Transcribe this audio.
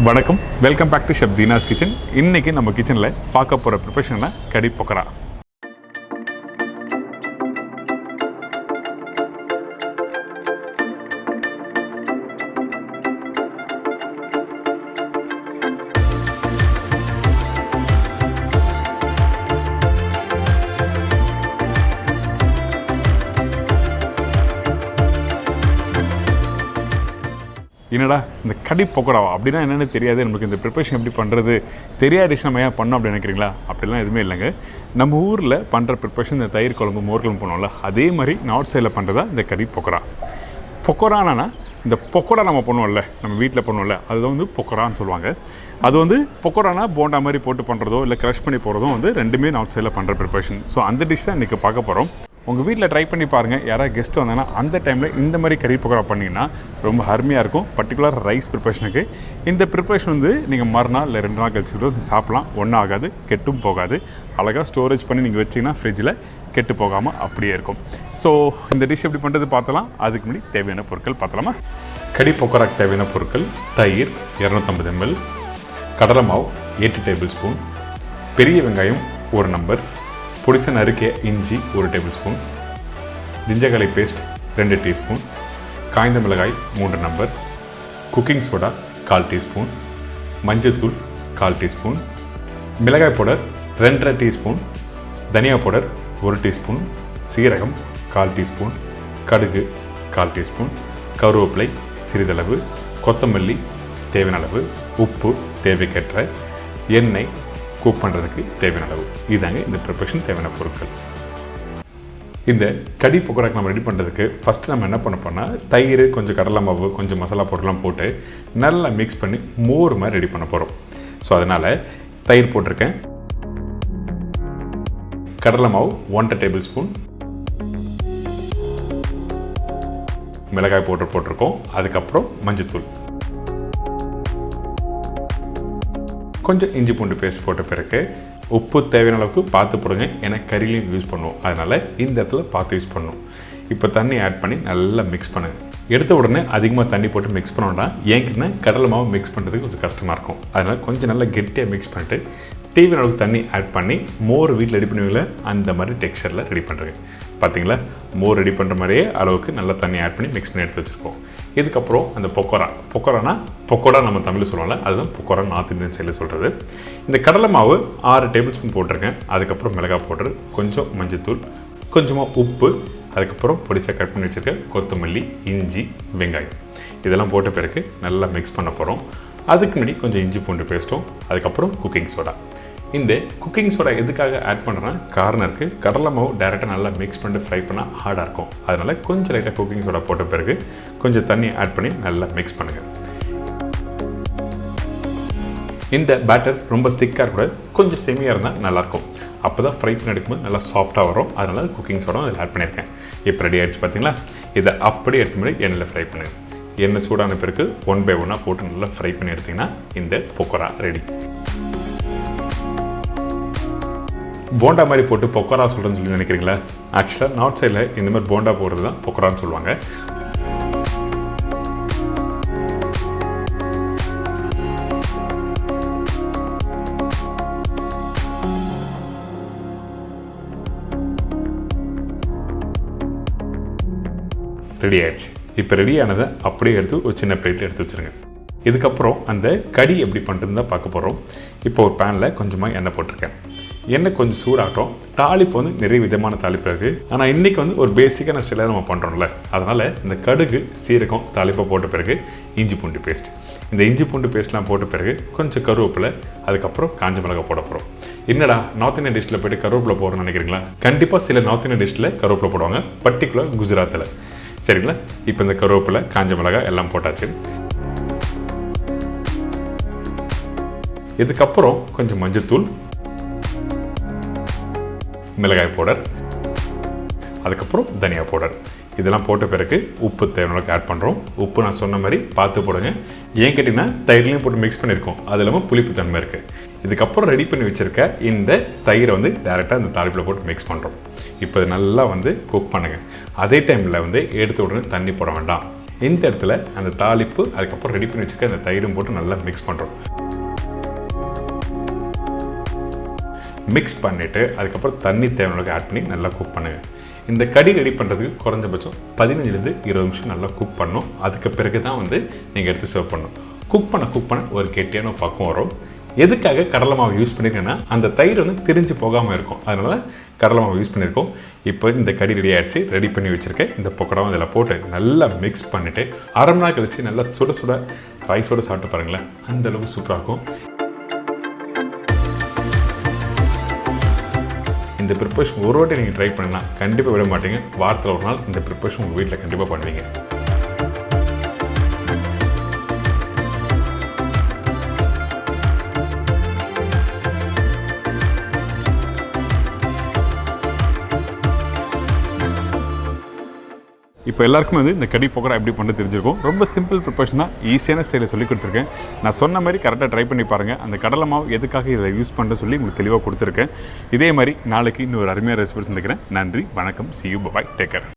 வணக்கம், welcome back to chef Deena's kitchen. இன்றைக்கி நம்ம கிச்சனில் பார்க்க போகிற ப்ரிப்பரேஷனில் கடி பொக்கரா. என்னடா இந்த கடி பொக்கராவா அப்படின்னா என்னென்னு தெரியாது, நமக்கு இந்த ப்ரிப்பரேஷன் எப்படி பண்ணுறது தெரியாத டிஷ் நம்ம ஏன் பண்ணோம் அப்படின்னு நினைக்கிறீங்களா? அப்படிலாம் எதுவுமே இல்லைங்க. நம்ம ஊரில் பண்ணுற ப்ரிப்பரேஷன் இந்த தயிர் குழம்பு மோர் குழம்பு பண்ணுவோம்ல, அதே மாதிரி நார்த் சைடில் பண்ணுறதா இந்த கடி பொக்கரா. பொக்கரானா இந்த பொக்கோடா நம்ம பண்ணுவோம்ல, நம்ம வீட்டில் பண்ணுவோம்ல, அதுதான் வந்து பொக்கரான்னு சொல்லுவாங்க. அது வந்து பொக்கோடானா போண்டா மாதிரி போட்டு பண்ணுறதோ இல்லை க்ரஷ் பண்ணி போகிறதும் வந்து ரெண்டுமே நார்த் சைடில் பண்ணுற ப்ரிப்பரேஷன். ஸோ அந்த டிஷ் தான் இன்றைக்கி பார்க்க போகிறோம். உங்கள் வீட்டில் ட்ரை பண்ணி பாருங்கள். யாராவது கெஸ்ட் வந்தாங்கன்னா அந்த டைமில் இந்த மாதிரி கறி பொக்கரா பண்ணிங்கன்னா ரொம்ப அருமையாக இருக்கும். பர்டிகுலர் ரைஸ் ப்ரிப்பரேஷனுக்கு இந்த ப்ரிப்பரேஷன் வந்து நீங்கள் மறுநாள் இல்லை 2 நாள் கழிச்சு சாப்பிட்லாம். ஒன்றும் ஆகாது, கெட்டும் போகாது. அழகாக ஸ்டோரேஜ் பண்ணி நீங்கள் வச்சிங்கன்னா ஃப்ரிட்ஜில் கெட்டு போகாமல் அப்படியே இருக்கும். ஸோ இந்த டிஷ் எப்படி பண்ணுறது பார்த்தலாம். அதுக்கு முன்னாடி தேவையான பொருட்கள் பார்த்தலாமா? கடி பொக்கராக்கு தேவையான பொருட்கள்: தயிர் 250 ml, கடலை மாவு 8 டேபிள் ஸ்பூன், பெரிய வெங்காயம் 1 நம்பர், பொடிசை நறுக்கிய இஞ்சி 1 tablespoon, ginger paste 2 teaspoon, காய்ந்த மிளகாய் 3 நம்பர், குக்கிங் சோடா 1/4 டீஸ்பூன், மஞ்சள்தூள் 1/4 டீஸ்பூன், மிளகாய் பவுடர் 2.5 டீஸ்பூன், தனியா பவுடர் 1 டீஸ்பூன், சீரகம் 1/4 டீஸ்பூன், கடுகு 1/4 டீஸ்பூன், கருவேப்பிலை சிறிதளவு, கொத்தமல்லி தேவையான அளவு, உப்பு தேவைக்கேற்ற, எண்ணெய் குக் பண்ணுறதுக்கு தேவையான அளவு. இதுதாங்க இந்த ப்ரிப்பரேஷன் தேவையான பொருட்கள். இந்த கடி பொக்கராக்கு நம்ம ரெடி பண்ணுறதுக்கு ஃபஸ்ட்டு நம்ம என்ன பண்ண போனால் தயிர், கொஞ்சம் கடலை மாவு, கொஞ்சம் மசாலா பொருட்கள்லாம் போட்டு நல்லா மிக்ஸ் பண்ணி மோர் மாதிரி ரெடி பண்ண போகிறோம். ஸோ அதனால் தயிர் போட்டிருக்கேன், கடலை மாவு 1 டேபிள் ஸ்பூன், மிளகாய் பவுடர் போட்டிருக்கோம், அதுக்கப்புறம் மஞ்சத்தூள், கொஞ்சம் இஞ்சி பூண்டு பேஸ்ட் போட்ட பிறகு உப்பு தேவையான அளவுக்கு பார்த்து போடுங்க. ஏன்னா கறிலையும் யூஸ் பண்ணுவோம், அதனால் இந்த இடத்துல பார்த்து யூஸ் பண்ணணும். இப்போ தண்ணி ஆட் பண்ணி நல்லா மிக்ஸ் பண்ணுங்கள். எடுத்த உடனே அதிகமாக தண்ணி போட்டு மிக்ஸ் பண்ணோன்னா ஏங்கிட்டனா கடலை மாவு மிக்ஸ் பண்ணுறதுக்கு கொஞ்சம் கஷ்டமாக இருக்கும். அதனால் கொஞ்சம் நல்லா கெட்டியாக மிக்ஸ் பண்ணிட்டு தேவையான அளவுக்கு தண்ணி ஆட் பண்ணி மோர் வீட்டில் ரெடி பண்ணுவீங்களா அந்த மாதிரி டெக்ஸ்சரில் ரெடி பண்ணுறேங்க. பார்த்தீங்களா, மோர் ரெடி பண்ணுற மாதிரியே அளவுக்கு நல்லா தண்ணி ஆட் பண்ணி மிக்ஸ் பண்ணி எடுத்து வச்சுருக்கோம். இதுக்கப்புறம் அந்த பொக்கோடானா பொக்கோடா நம்ம தமிழில் சொல்லுவாங்கல்ல, அதுதான் பொக்கோடா நார்த் இந்தியன் சைடில் சொல்கிறது. இந்த கடலை மாவு 6 டேபிள் ஸ்பூன் போட்டிருக்கேன். அதுக்கப்புறம் மிளகாய் பவுடர், கொஞ்சம் மஞ்சத்தூள், கொஞ்சமாக உப்பு, அதுக்கப்புறம் பொடிசாக கட் பண்ணி வச்சுருக்க கொத்தமல்லி, இஞ்சி, வெங்காயம் இதெல்லாம் போட்ட பிறகு நல்லா மிக்ஸ் பண்ண போகிறோம். அதுக்கு முன்னாடி கொஞ்சம் இஞ்சி பூண்டு பேஸ்ட்டும், அதுக்கப்புறம் குக்கிங் சோடா. இந்த குக்கிங் சோடா எதுக்காக ஆட் பண்ணுறேன்னா கார்னருக்கு கடலை மாவு டேரெக்டாக நல்லா மிக்ஸ் பண்ணிட்டு ஃப்ரை பண்ணால் ஹார்டாக இருக்கும். அதனால் கொஞ்சம் லைட்டாக குக்கிங் சோடா போட்ட பிறகு கொஞ்சம் தண்ணி ஆட் பண்ணி நல்லா மிக்ஸ் பண்ணுங்கள். இந்த பேட்டர் ரொம்ப திக்காக இருக்கக்கூடாது, கொஞ்சம் செமியாக இருந்தால் நல்லாயிருக்கும். அப்போ தான் ஃப்ரை பண்ணி எடுக்கும்போது நல்லா சாஃப்டாக வரும். அதனால் குக்கிங் சோடா அதில் ஆட் பண்ணியிருக்கேன். இப்போ ரெடி ஆகிடுச்சு பார்த்தீங்களா. இதை அப்படியே எடுத்து மாதிரி எண்ணெயில் ஃப்ரை பண்ணுங்கள். எண்ணெய் சூடான பிறகு 1 by 1 போட்டு நல்லா ஃப்ரை பண்ணி எடுத்திங்கன்னா இந்த பொக்கோடா ரெடி. போண்டா மாதிரி போட்டு பொக்கோடா சொல்கிறேன்னு சொல்லி நினைக்கிறீங்களா? ஆக்சுவலாக நார்த் சைடில் இந்த மாதிரி போண்டா போடுறது தான் பொக்கோடான்னு சொல்லுவாங்க. ரெடி ஆயிடுச்சு. இப்போ ரெடியானதை அப்படியே எடுத்து ஒரு சின்ன பிளேட்டில் எடுத்து வச்சுருங்க. இதுக்கப்புறம் அந்த கடி எப்படி பண்ணுறதுன்னு தான் பார்க்க போகிறோம். இப்போ ஒரு பேனில் கொஞ்சமாக எண்ணெய் போட்டிருக்கேன். எண்ணெய் கொஞ்சம் சூடாகட்டும். தாளிப்பு வந்து நிறைய விதமான தாளிப்பு இருக்குது. ஆனால் இன்றைக்கி வந்து ஒரு பேசிக்கான ஸ்டைலாக நம்ம பண்ணுறோம்ல, அதனால் இந்த கடுகு, சீரகம் தாளிப்பை போட்ட பிறகு இஞ்சி பூண்டு பேஸ்ட், இந்த இஞ்சி பூண்டு பேஸ்ட்லாம் போட்ட பிறகு கொஞ்சம் கருவேப்பிலை, அதுக்கப்புறம் காஞ்ச மிளகாய் போட போகிறோம். என்னடா நார்த் இந்தியன் டிஷ்ஷில் போய்ட்டு கருவேப்பிலை போடுறோன்னு நினைக்கிறீங்களா? கண்டிப்பாக சில நார்த் இந்தியன் டிஷ்ஷில் கருவேப்பிலை போடுவாங்க, பர்டிகுலர் குஜராத்தில். சரிங்களா, இப்போ இந்த கருவேப்பிலை, காஞ்ச மிளகாய் எல்லாம் போட்டாச்சு. இதுக்கப்புறம் கொஞ்சம் மஞ்சத்தூள், மிளகாய் பவுடர், அதுக்கப்புறம் தனியா பவுடர் இதெல்லாம் போட்ட பிறகு உப்பு தேவையான ஆட் பண்ணுறோம். உப்பு நான் சொன்ன மாதிரி பார்த்து போடுங்க. ஏன் கேட்டிங்கன்னா தயிர்லையும் போட்டு மிக்ஸ் பண்ணியிருக்கோம், அது இல்லாமல் புளிப்பு தன்மை இருக்குது. இதுக்கப்புறம் ரெடி பண்ணி வச்சுருக்க இந்த தயிரை வந்து டேரெக்டாக இந்த தாளிப்பில் போட்டு மிக்ஸ் பண்ணுறோம். இப்போ இது நல்லா வந்து குக் பண்ணுங்கள். அதே டைமில் வந்து எடுத்த உடனே தண்ணி போட வேண்டாம். இந்த இடத்துல அந்த தாளிப்பு அதுக்கப்புறம் ரெடி பண்ணி வச்சுக்க அந்த தயிரும் போட்டு நல்லா மிக்ஸ் பண்ணுறோம். மிக்ஸ் பண்ணிவிட்டு அதுக்கப்புறம் தண்ணி தேவையான ஆட் பண்ணி நல்லா குக் பண்ணுங்கள். இந்த கடி ரெடி பண்ணுறதுக்கு குறைஞ்சபட்சம் 15 to 20 நிமிஷம் நல்லா குக் பண்ணணும். அதுக்கு பிறகு தான் வந்து நீங்கள் எடுத்து சர்வ் பண்ணணும். குக் பண்ண ஒரு கெட்டியான பக்கம் வரும். எதுக்காக கடலை மாவு யூஸ் பண்ணியிருக்கேன்னா அந்த தயிர் வந்து திரிஞ்சு போகாமல் இருக்கும், அதனால் கடலை மாவு யூஸ் பண்ணியிருக்கோம். இப்போ இந்த கடி ரெடி ஆகிடுச்சு. ரெடி பண்ணி வச்சுருக்கேன். இந்த பக்கோடாவும் இதில் போட்டு நல்லா மிக்ஸ் பண்ணிவிட்டு 1/2 மணி நேரம் கழிச்சு நல்லா சுட ரைஸோடு சாப்பிட்டு பாருங்களேன், அந்தளவுக்கு சூப்பராக இருக்கும். இந்த ப்ரிப்பரேஷன் ஒரு வாட்டி நீங்கள் ட்ரை பண்ணலாம், கண்டிப்பாக விட மாட்டீங்க. வாரத்தில் ஒரு நாள் இந்த ப்ரிப்பரேஷன் உங்கள் வீட்டில் கண்டிப்பாக பண்ணுவீங்க. இப்போ எல்லாருக்குமே வந்து இந்த கடி பக்கோடா எப்படி பண்ண தெரிஞ்சிருக்கும். ரொம்ப சிம்பிள் ப்ரிப்பரேஷன் தான், ஈஸியான ஸ்டைலில் சொல்லி கொடுத்துருக்கேன். நான் சொன்ன மாதிரி கரெக்டாக ட்ரை பண்ணி பாருங்கள். அந்த கடலை மாவு எதுக்காக இதை யூஸ் பண்ணுற சொல்லி உங்களுக்கு தெளிவாக கொடுத்துருக்கேன். இதே மாதிரி நாளைக்கு இன்னொரு அருமையான ரெசிபி சந்திக்கிறேன். நன்றி, வணக்கம், see you, bye, take care.